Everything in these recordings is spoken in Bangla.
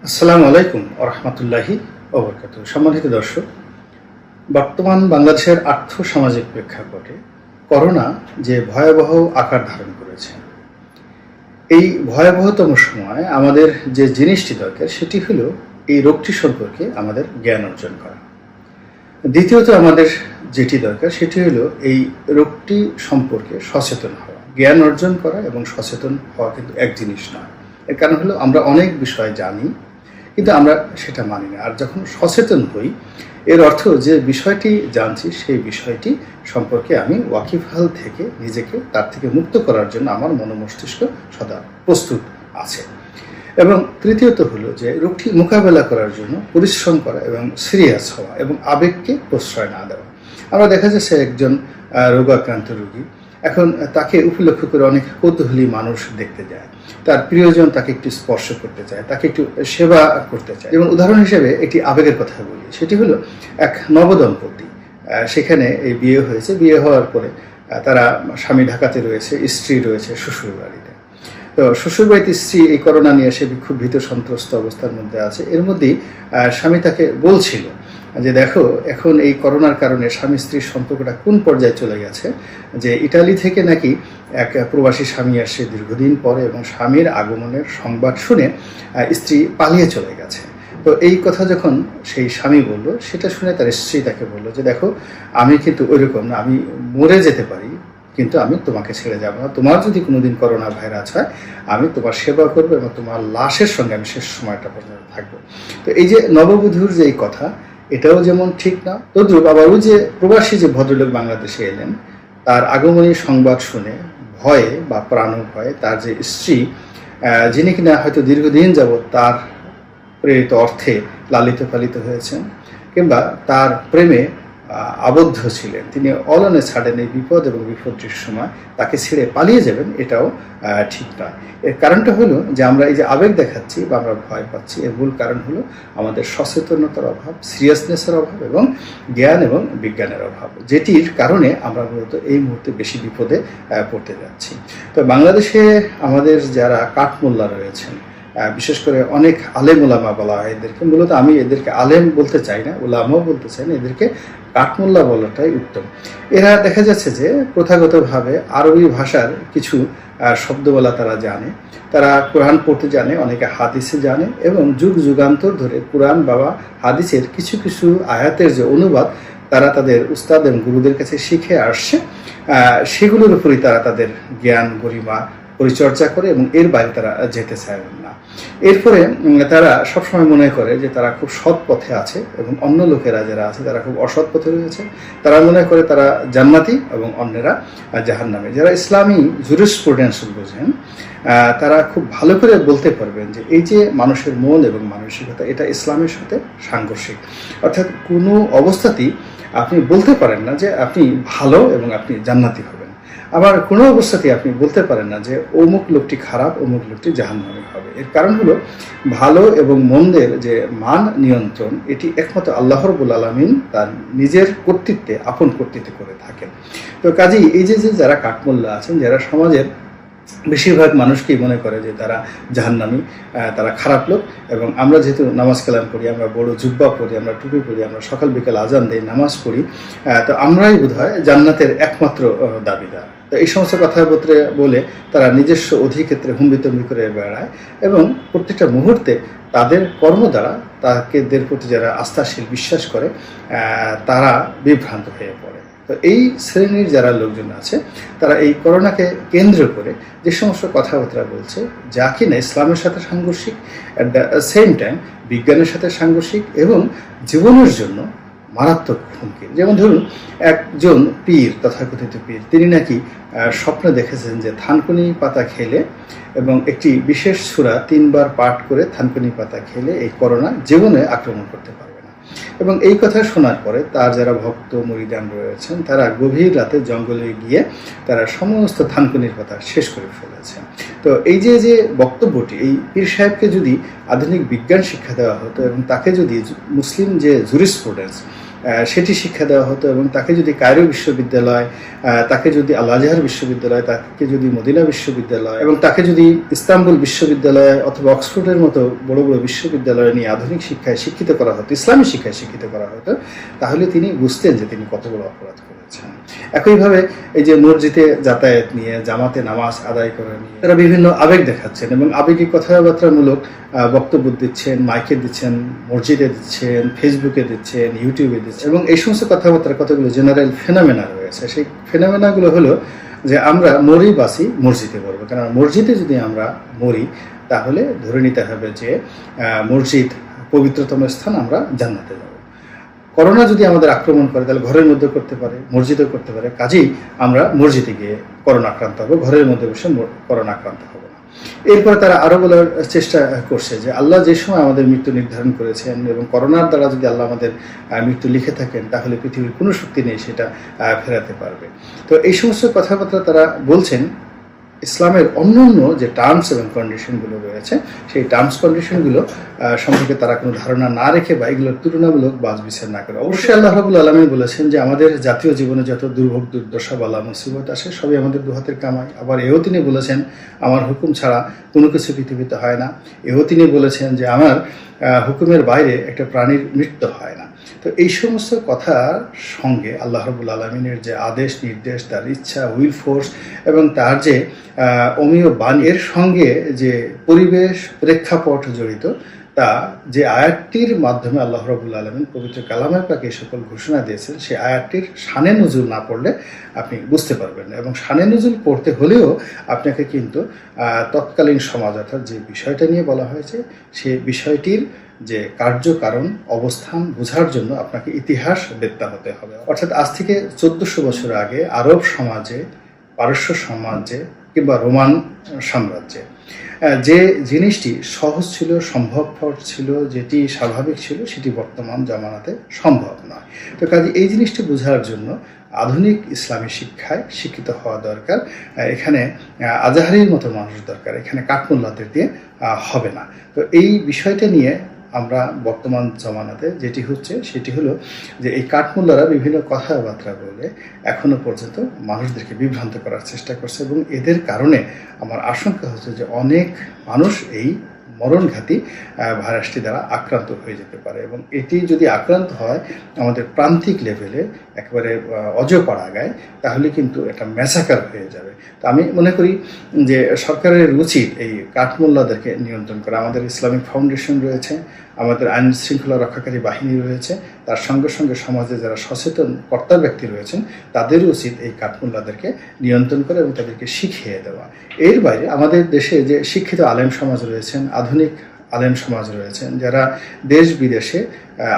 আসসালামু আলাইকুম ওরহমতুল্লাহি ওবরকাতুহু। সম্মানিত দর্শক, বর্তমান বাংলাদেশের আর্থসামাজিক প্রেক্ষাপটে করোনা যে ভয়াবহ আকার ধারণ করেছে, এই ভয়াবহতম সময় আমাদের যে জিনিসটি দরকার সেটি হলো এই রোগটি সম্পর্কে আমাদের জ্ঞান অর্জন করা। দ্বিতীয়ত আমাদের যেটি দরকার সেটি হলো এই রোগটি সম্পর্কে সচেতন হওয়া। জ্ঞান অর্জন করা এবং সচেতন হওয়া কিন্তু এক জিনিস নয়। এর কারণ হলো আমরা অনেক বিষয় জানি, কিন্তু আমরা সেটা মানি না। আর যখন সচেতন হই, এর অর্থ যে বিষয়টি জানছি সেই বিষয়টি সম্পর্কে আমি ওয়াকিবহাল থেকে নিজেকে তার থেকে মুক্ত করার জন্য আমার মস্তিষ্ক সদা প্রস্তুত আছে। এবং তৃতীয়ত হলো যে রোগটি মোকাবেলা করার জন্য পরিশ্রম করা এবং সিরিয়াস হওয়া এবং আবেগকে প্রশ্রয় না দেওয়া। আমরা দেখা যাচ্ছে একজন রোগাক্রান্ত রোগী, এখন তাকে উপলক্ষ করে অনেক কৌতূহলী মানুষ দেখতে যায়, তার প্রিয়জন তাকে একটু স্পর্শ করতে চায়, তাকে একটু সেবা করতে চায়। যেমন উদাহরণ হিসেবে একটি আবেগের কথা বলি, সেটি হলো এক নবদম্পতি, সেখানে এই বিয়ে হয়েছে। বিয়ে হওয়ার পরে তারা স্বামী ঢাকাতে রয়েছে, স্ত্রী রয়েছে শ্বশুর বাড়িতে। তো শ্বশুরবাড়িতে স্ত্রী এই করোনা নিয়ে এসে খুব ভীত সন্ত্রস্ত অবস্থার মধ্যে আছে। এর মধ্যেই স্বামী তাকে বলছিল যে দেখো, এখন এই করোনার কারণে স্বামী স্ত্রীর সম্পর্কটা কোন পর্যায়ে চলে গেছে, যে ইটালি থেকে নাকি এক প্রবাসী স্বামী আসে দীর্ঘদিন পরে এবং স্বামীর আগমনের সংবাদ শুনে স্ত্রী পালিয়ে চলে গেছে। তো এই কথা যখন সেই স্বামী বলল, সেটা শুনে তার স্ত্রী তাকে বলল যে দেখো, আমি কিন্তু ওইরকম না, আমি মরে যেতে পারি, কিন্তু আমি তোমাকে ছেড়ে যাব না। তোমার যদি কোনোদিন করোনা ভাইরাস হয়, আমি তোমার সেবা করবো এবং তোমার লাশের সঙ্গে আমি শেষ সময়টা পর্যন্ত থাকবো। তো এই যে নববধূর যে এই কথা, এটাও যেমন ঠিক না, তদ্রুপ আবার ওই যে প্রবাসী যে ভদ্রলোক বাংলাদেশে এলেন, তার আগমনী সংবাদ শুনে ভয়ে বা প্রাণ ভয়ে তার যে স্ত্রী, যিনি কিনা হয়তো দীর্ঘদিন যাবৎ তার প্রেরিত অর্থে লালিত পালিত হয়েছেন কিংবা তার প্রেমে আবদ্ধ ছিলেন, তিনি অলনে ছাড়েন এই বিপদ এবং বিপত্তির সময় তাকে ছেড়ে পালিয়ে যাবেন, এটাও ঠিক নয়। এর কারণটা হলো যে আমরা এই যে আবেগ দেখাচ্ছি বা আমরা ভয় পাচ্ছি, এর মূল কারণ হলো আমাদের সচেতনতার অভাব, সিরিয়াসনেসের অভাব এবং জ্ঞান এবং বিজ্ঞানের অভাব, যেটির কারণে আমরা মূলত এই মুহূর্তে বেশি বিপদে পড়তে যাচ্ছি। তো বাংলাদেশে আমাদের যারা কাঠমোল্লা রয়েছেন, বিশেষ করে অনেক আলেম ওলামা বলা হয় এদেরকে, মূলত আমি এদেরকে আলেম বলতে চাই না, ওলামাও বলতে চাই না, এদেরকে কাঠমোল্লা বলাটাই উত্তম। এরা দেখা যাচ্ছে যে প্রথাগতভাবে আরবি ভাষার কিছু শব্দ বলা তারা জানে, তারা কোরআন পড়তে জানে, অনেকে হাদিসে জানে এবং যুগ যুগান্তর ধরে কোরআন বাবা হাদিসের কিছু কিছু আয়াতের যে অনুবাদ তারা তাদের উস্তাদ এবং গুরুদের কাছে শিখে আসছে, সেগুলোর উপরই তারা তাদের জ্ঞান গরিমা পরিচর্যা করে এবং এর বাইরে তারা যেতে চায় না। এরপরে তারা সবসময় মনে করে যে তারা খুব সৎ পথে আছে এবং অন্য লোকেরা যারা আছে তারা খুব অসৎ পথে রয়েছে। তারা মনে করে তারা জান্নাতি এবং অন্যেরা জাহান্নামী। যারা ইসলামী জুরিসপ্রুডেন্স বোঝেন, তারা খুব ভালো করে বলতে পারবেন যে এই যে মানুষের মন এবং মানসিকতা, এটা ইসলামের সাথে সাংঘর্ষিক। অর্থাৎ কোনো অবস্থাতেই আপনি বলতে পারেন না যে আপনি ভালো এবং আপনি জান্নাতি হবেন, আবার কোনো অবস্থাতেই আপনি বলতে পারেন না যে অমুক লোকটি খারাপ, অমুক লোকটি জাহান্নামী হবে। এর কারণ হলো ভালো এবং মন্দের যে মান নিয়ন্ত্রণ, এটি একমাত্র আল্লাহ রাব্বুল আলামিন তার নিজের কর্তৃত্বে, আপন কর্তৃত্বে করে থাকেন। তো কাজেই এই যে যারা কাঠমোল্লা আছেন, যারা সমাজের বেশিরভাগ মানুষকেই মনে করে যে তারা জাহান্নামী, তারা খারাপ লোক, এবং আমরা যেহেতু নামাজ কালাম পড়ি, আমরা বড় জুব্বা পড়ি, আমরা টুপি পড়ি, আমরা সকাল বিকাল আজান দেই, নামাজ পড়ি, তো আমরাই বোধহয় জান্নাতের একমাত্র দাবিদার। তো এই সমস্ত কথাবার্তা বলে তারা নিজস্ব অধিক্ষেত্রে হুম্বিতম্বি করে বেড়ায় এবং প্রত্যেকটা মুহূর্তে তাদের কর্ম দ্বারা তাদের প্রতি যারা আস্থাশীল বিশ্বাস করে তারা বিভ্রান্ত হয়ে পড়ে। তো এই শ্রেণীর যারা লোকজন আছে, তারা এই করোনাকে কেন্দ্র করে যে সমস্ত কথাবার্তা বলছে, যা কিনা ইসলামের সাথে সাংঘর্ষিক, অ্যাট দ্য সেম টাইম বিজ্ঞানের সাথে সাংঘর্ষিক এবং জীবনের জন্য মারাত্মক হুমকি। যেমন ধরুন, একজন পীর, তথাকথিত পীর, তিনি নাকি স্বপ্নে দেখেছেন যে থানকুনি পাতা খেলে এবং একটি বিশেষ সূরা 3 বার পাঠ করে থানকুনি পাতা খেলে এই করোনা জীবনে আক্রমণ করতে পারবে না। এবং এই কথা শোনার পরে তার যারা ভক্ত মুরিদান রয়েছেন, তারা গভীর রাতে জঙ্গলে গিয়ে তারা সমস্ত থানকুনির পাতা শেষ করে ফেলেছেন। তো এই যে বক্তব্যটি, এই পীর সাহেবকে যদি আধুনিক বিজ্ঞান শিক্ষা দেওয়া হতো এবং তাকে যদি মুসলিম যে জুরিসপ্রুডেন্স সেটি শিক্ষা দেওয়া হতো, এবং তাকে যদি কায়রো বিশ্ববিদ্যালয়, তাকে যদি আল আজহার বিশ্ববিদ্যালয়, তাকে যদি মদিনা বিশ্ববিদ্যালয় এবং তাকে যদি ইস্তাম্বুল বিশ্ববিদ্যালয় অথবা অক্সফোর্ডের মতো বড় বড় বিশ্ববিদ্যালয় নিয়ে আধুনিক শিক্ষায় শিক্ষিত করা হতো, ইসলামী শিক্ষায় শিক্ষিত করা হতো, তাহলে তিনি বুঝতেন যে তিনি কত বড় অপরাধ করেছেন। একইভাবে এই যে মসজিদে যাতায়াত নিয়ে, জামাতে নামাজ আদায় করা নিয়ে তারা বিভিন্ন আবেগ দেখাচ্ছেন এবং আবেগী কথাবার্তামূলক বক্তব্য দিচ্ছেন, মাইকে দিচ্ছেন, মসজিদে দিচ্ছেন, ফেসবুকে দিচ্ছেন, ইউটিউবে দিচ্ছেন, এবং এই সমস্ত কথাবার্তার কতগুলো জেনারেল ফেনোমেনা রয়েছে। সেই ফেনোমেনাগুলো হলো যে আমরা মরি বাসি মসজিদে পড়বো, কারণ মসজিদে যদি আমরা মরি তাহলে ধরে নিতে হবে যে মসজিদ পবিত্রতম স্থান, আমরা জান্নাতে যাব। করোনা যদি আমাদের আক্রমণ করে তাহলে ঘরের মধ্যে করতে পারে, মসজিদেও করতে পারে, কাজেই আমরা মসজিদে গিয়ে করোনা আক্রান্ত হবো, ঘরের মধ্যে বসে করোনা আক্রান্ত হবো না। এরপরে তারা আরো বলার চেষ্টা করছে যে আল্লাহ যে সময় আমাদের মৃত্যু নির্ধারণ করেছেন এবং করোনার দ্বারা যদি আল্লাহ আমাদের মৃত্যু লিখে থাকেন তাহলে পৃথিবীর কোনো শক্তি নেই সেটা ফেরাতে পারবে। তো এই সমস্ত কথাবার্তা তারা বলছেন। ইসলামের অন্যান্য যে টার্মস এবং কন্ডিশনগুলো রয়েছে সেই টার্মস কন্ডিশনগুলো সম্পর্কে তারা কোনো ধারণা না রেখে বা এগুলোর তুলনামূলক বাছ বিচার না করে। অবশ্যই আল্লাহ রাব্বুল আলামিন বলেছেন যে আমাদের জাতীয় জীবনে যত দুর্ভোগ, দুর্দশা, বালা, মুসিবত আসে সবই আমাদের দুহাতের কামাই। আবার এও তিনি বলেছেন আমার হুকুম ছাড়া কোনো কিছু পৃথিবীতে হয় না। এও তিনি বলেছেন যে আমার হুকুমের বাইরে একটা প্রাণীর মৃত্যু হয় না। তো এই সমস্ত কথার সঙ্গে আল্লাহ রাব্বুল আলামিনের যে আদেশ নির্দেশ, তার ইচ্ছা, উইল ফোর্স এবং তার যে অমীয় বাণী, এর সঙ্গে যে পরিবেশ প্রেক্ষাপট জড়িত, তা যে আয়াতটির মাধ্যমে আল্লাহ রাব্বুল আলামিন পবিত্র কালামে পাকে এই সকল ঘোষণা দিয়েছেন, সেই আয়াতটির শানে নুজুল না পড়লে আপনি বুঝতে পারবেন না। এবং শানে নুজুল পড়তে হলেও আপনাকে কিন্তু তৎকালীন সমাজ, অর্থাৎ যে বিষয়টা নিয়ে বলা হয়েছে সেই বিষয়টির যে কার্যকারণ অবস্থান বোঝার জন্য আপনাকে ইতিহাস বেত্তা হতে হবে। অর্থাৎ আজ থেকে 1400 বছর আগে আরব সমাজে, পারস্য সমাজে কিংবা রোমান সাম্রাজ্যে যে জিনিসটি সহজ ছিল, সম্ভবপর ছিল, যেটি স্বাভাবিক ছিল, সেটি বর্তমান জামানাতে সম্ভব নয়। তো কাজে এই জিনিসটি বোঝার জন্য আধুনিক ইসলামী শিক্ষায় শিক্ষিত হওয়া দরকার। এখানে আজাহারির মতো মানুষ দরকার, এখানে কাঠমোল্লাদের দিয়ে হবে না। তো এই বিষয়টা নিয়ে আমরা বর্তমান জমানাতে যেটি হচ্ছে সেটি হলো যে এই কাঠমোল্লারা বিভিন্ন কথাবার্তা বলে এখনো পর্যন্ত মানুষদেরকে বিভ্রান্ত করার চেষ্টা করছে, এবং এদের কারণে আমার আশঙ্কা হচ্ছে যে অনেক মানুষ এই মরণঘাতী ভাইরাসটি দ্বারা আক্রান্ত হয়ে যেতে পারে। এবং এটি যদি আক্রান্ত হয় আমাদের প্রান্তিক লেভেলে, একেবারে অজপাড়াগায়, তাহলে কিন্তু এটা ম্যাসাকার হয়ে যাবে। তো আমি মনে করি যে সরকারের উচিত এই কাঠমোল্লাদেরকে নিয়ন্ত্রণ করা। আমাদের ইসলামিক ফাউন্ডেশন রয়েছে, আমাদের আইন শৃঙ্খলা রক্ষাকারী বাহিনী রয়েছে, তার সঙ্গে সঙ্গে সমাজে যারা সচেতন কর্তা ব্যক্তি রয়েছেন তাদেরই উচিত এই কাঠমোল্লাদেরকে নিয়ন্ত্রণ করা এবং তাদেরকে শিখিয়ে দেওয়া। এর বাইরে আমাদের দেশে যে শিক্ষিত আলেম সমাজ রয়েছেন, আধুনিক আলেম সমাজ রয়েছেন, যারা দেশ বিদেশে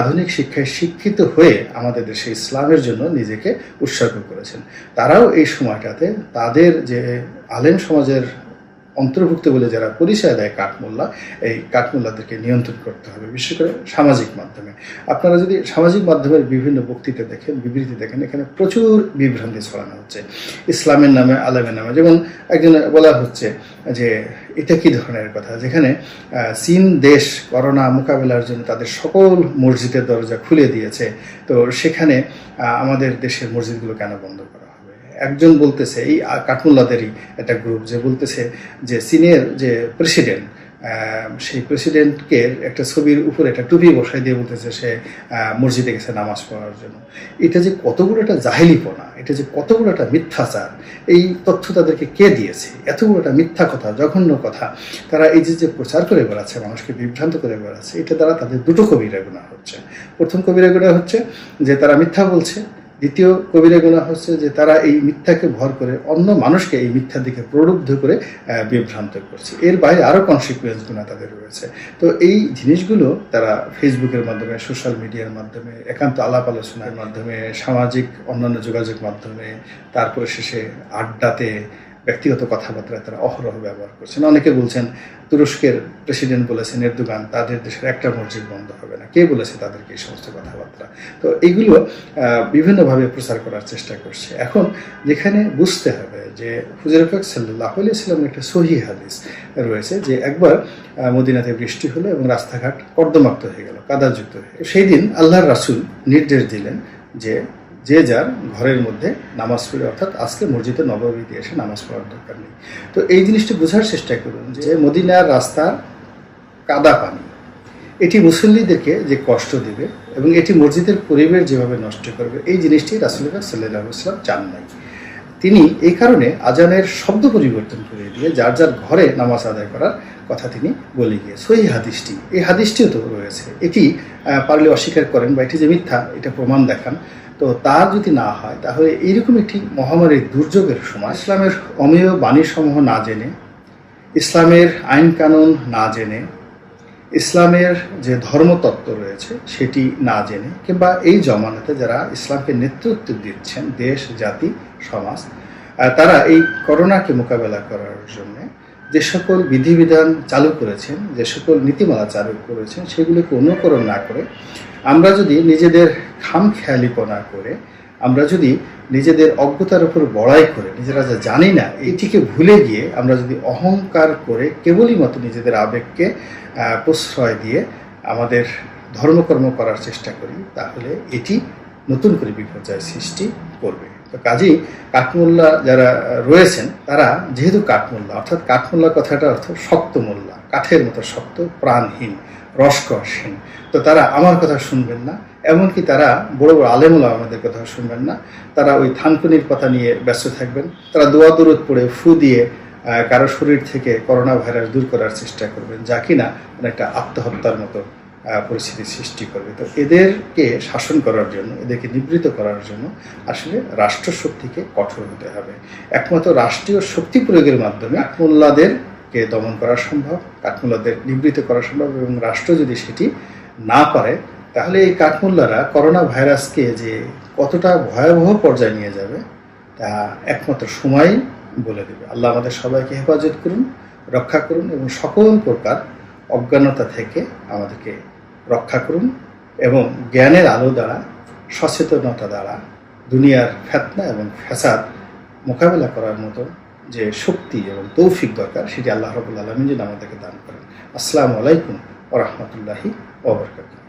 আধুনিক শিক্ষায় শিক্ষিত হয়ে আমাদের দেশে ইসলামের জন্য নিজেকে উৎসর্গ করেছেন, তারাও এই সময়টাতে তাদের যে আলেম সমাজের অন্তর্ভুক্ত বলে যারা পরিচয় দেয় কাঠমোল্লা, এই কাঠমোল্লাদেরকে নিয়ন্ত্রণ করতে হবে, বিশেষ করে সামাজিক মাধ্যমে। আপনারা যদি সামাজিক মাধ্যমের বিভিন্ন বক্তৃতা দেখেন, বিবৃতি দেখেন, এখানে প্রচুর বিভ্রান্তি ছড়ানো হচ্ছে ইসলামের নামে, আলেমের নামে। যেমন একজন বলা হচ্ছে যে এটা কি ধরনের কথা, যেখানে চীন দেশ করোনা মোকাবেলার জন্য তাদের সকল মসজিদের দরজা খুলে দিয়েছে, তো সেখানে আমাদের দেশের মসজিদগুলো কেন বন্ধ করা? একজন বলতেছে, এই কাঠমোল্লাদেরই একটা গ্রুপ, যে বলতেছে যে চীনের যে প্রেসিডেন্ট, সেই প্রেসিডেন্টকে একটা ছবির উপরে একটা টুপি বসাই দিয়ে বলতেছে সে মসজিদে গেছে নামাজ পড়ার জন্য। এটা যে কতগুলো একটা জাহেলিপনা, এটা যে কতগুলো একটা মিথ্যাচার, এই তথ্য তাদেরকে কে দিয়েছে? এতগুলো একটা মিথ্যা কথা, জঘন্য কথা তারা এই যে প্রচার করে বেড়াচ্ছে, মানুষকে বিভ্রান্ত করে বেড়াচ্ছে, এটা দ্বারা তাদের দুটো কবিরা গুনাহ হচ্ছে। প্রথম কবিরা গুনাহ হচ্ছে যে তারা মিথ্যা বলছে, দ্বিতীয় কবিরা গুনাহ হচ্ছে যে তারা এই মিথ্যাকে ভর করে অন্য মানুষকে এই মিথ্যার দিকে প্রলুব্ধ করে বিভ্রান্ত করছে। এর বাইরে আরও কনসিকুয়েন্স গুণা তাদের রয়েছে। তো এই জিনিসগুলো তারা ফেসবুকের মাধ্যমে, সোশ্যাল মিডিয়ার মাধ্যমে, একান্ত আলাপ আলোচনার মাধ্যমে, সামাজিক অন্যান্য যোগাযোগ মাধ্যমে, তারপরে শেষে আড্ডাতে, ব্যক্তিগত কথাবার্তায় তারা অহরহ ব্যবহার করছেন। অনেকে বলছেন তুরস্কের প্রেসিডেন্ট বলেছেন এরদোগান তাদের দেশের একটা মসজিদ বন্ধ হবে না, কে বলেছে তাদেরকে এই সমস্ত কথাবার্তা। তো এইগুলো বিভিন্নভাবে প্রচার করার চেষ্টা করছে। এখন যেখানে বুঝতে হবে যে হুজুর পাক সাল্লাল্লাহু আলাইহি ওয়াসাল্লামের একটা সহিহ হাদিস রয়েছে যে একবার মদিনাতে বৃষ্টি হলো এবং রাস্তাঘাট কর্দমাক্ত হয়ে গেল, কাদাযুক্ত হয়ে গেল। সেই দিন আল্লাহর রাসূল নির্দেশ দিলেন যে যে যার ঘরের মধ্যে নামাজ পড়ে, অর্থাৎ আজকে মসজিদে নববীতে এসে নামাজ পড়ার দরকার নেই। তো এই জিনিসটি বোঝার চেষ্টা করুন যে মদিনার রাস্তার কাদা পানি এটি মুসল্লিদেরকে যে কষ্ট দেবে এবং এটি মসজিদের পরিবেশ যেভাবে নষ্ট করবে, এই জিনিসটি রাসূল পাক সাল্লাল্লাহু আলাইহি ওয়াসাল্লাম চান নাই। তিনি এই কারণে আজানের শব্দ পরিবর্তন করে দিয়ে যার যার ঘরে নামাজ আদায় করার কথা তিনি বলে গিয়ে সহিহ হাদিসটি, এই হাদিসটিও তো রয়েছে, এটি পারলে অস্বীকার করেন বা এটি যে মিথ্যা এটা প্রমাণ দেখান। তো তা যদি না হয় তাহলে এইরকম একটি মহামারীর দুর্যোগের সময় ইসলামের অমেয় বাণীসমূহ না জেনে, ইসলামের আইন কানুন না জেনে, ইসলামের যে ধর্মতত্ত্ব রয়েছে সেটি না জেনে, কিংবা এই জমানাতে যারা ইসলামকে নেতৃত্ব দিচ্ছেন দেশ, জাতি, সমাজ, তারা এই করোনাকে মোকাবেলা করার জন্য যে সকল বিধিবিধান চালু করেছেন, যে সকল নীতিমালা চালু করেছেন সেগুলোকে অনুকরণ না করে আমরা যদি নিজেদের খামখেয়ালিপনা করে, আমরা যদি নিজেদের অজ্ঞতার উপর বড়াই করে, নিজেরা যা জানি না এইটিকে ভুলে গিয়ে আমরা যদি অহংকার করে কেবলই মতো নিজেদের আবেগকে প্রশ্রয় দিয়ে আমাদের ধর্মকর্ম করার চেষ্টা করি, তাহলে এটি নতুন করে বিপর্যয় সৃষ্টি করবে। তো কাজেই কাঠমোল্লা যারা রয়েছেন তারা যেহেতু কাঠমোল্লা, অর্থাৎ কাঠমোল্লা কথাটা অর্থ শক্ত মোল্লা, কাঠের মতো শক্ত, প্রাণহীন, রসকসহীন। তো তারা আমার কথা শুনবেন না, এমনকি তারা বড় বড় আলেমুলা আমাদের কথা শুনবেন না। তারা ওই থানকুনির কথা নিয়ে ব্যস্ত থাকবেন। তারা দোয়া দরুদ পড়ে ফু দিয়ে কারো শরীর থেকে করোনা ভাইরাস দূর করার চেষ্টা করবেন, যা কিনা অনেকটা আত্মহত্যার মতো পরিস্থিতি সৃষ্টি করবে। তো এদেরকে শাসন করার জন্য, এদেরকে নিবৃত করার জন্য আসলে রাষ্ট্রশক্তিকে কঠোর হতে হবে। একমাত্র রাষ্ট্রীয় শক্তি প্রয়োগের মাধ্যমে কাঠমোল্লাদেরকে দমন করা সম্ভব, কাঠমোল্লাদের নিবৃত করা সম্ভব। এবং রাষ্ট্র যদি সেটি না পারে তাহলে এই কাঠমোল্লারা করোনা ভাইরাসকে যে কতটা ভয়াবহ পর্যায়ে নিয়ে যাবে তা একমাত্র সময়ই বলে দেবে। আল্লাহ আমাদের সবাইকে হেফাজত করুন, রক্ষা করুন এবং সকল প্রকার অজ্ঞানতা থেকে আমাদেরকে রক্ষা করুন এবং জ্ঞানের আলো দ্বারা, সচেতনতা দ্বারা দুনিয়ার ফিতনা এবং ফ্যাসাদ মোকাবেলা করার মতো যে শক্তি এবং তৌফিক দরকার সেটি আল্লাহ রাব্বুল আলামিন যেন আমাদেরকে দান করেন। আসসালামু আলাইকুম ওয়া রাহমাতুল্লাহি ওয়া বারাকাতুহু।